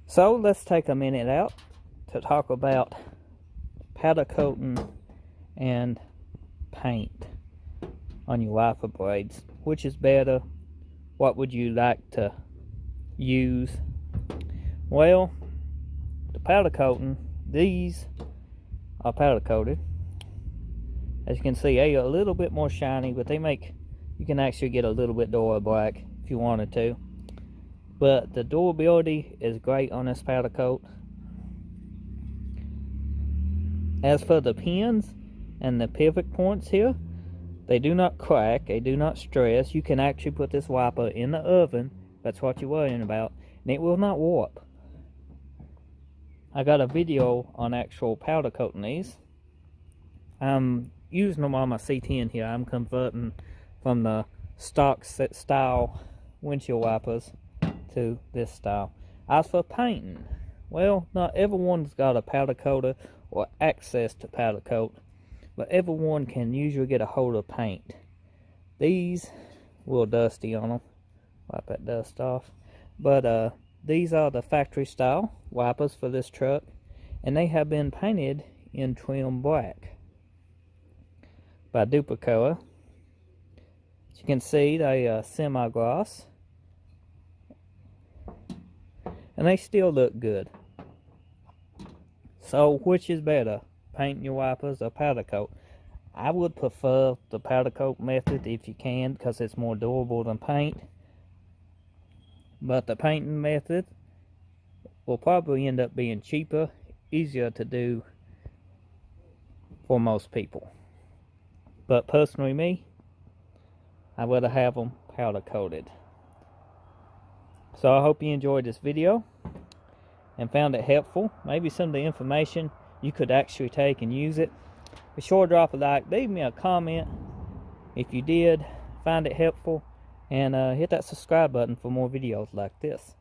So let's take a minute out to talk about powder coating and paint on your wiper blades. Which is better? What would you like to use? Well, the powder coating, these are powder coated. As you can see, they are a little bit more shiny, but you can actually get a little bit duller black if you wanted to. But the durability is great on this powder coat. As for the pins and the pivot points here, they do not crack, they do not stress. You can actually put this wiper in the oven, that's what you're worrying about, and it will not warp. I got a video on actual powder coating these. I'm using them on my C10 here. I'm converting from the stock style windshield wipers to this style. As for painting, well, not everyone's got a powder coater or access to powder coat, but everyone can usually get a hold of paint. These a little dusty on them, wipe that dust off, but these are the factory style wipers for this truck, and they have been painted in trim black by Duplicolor. As you can see, they are semi-gloss, and they still look good. So which is better, painting your wipers or powder coat? I would prefer the powder coat method if you can, because it's more durable than paint. But the painting method will probably end up being cheaper, easier to do for most people. But personally me, I would have them powder coated. So I hope you enjoyed this video and found it helpful. Maybe some of the information you could actually take and use it. Be sure to drop a like, leave me a comment if you did find it helpful, and hit that subscribe button for more videos like this.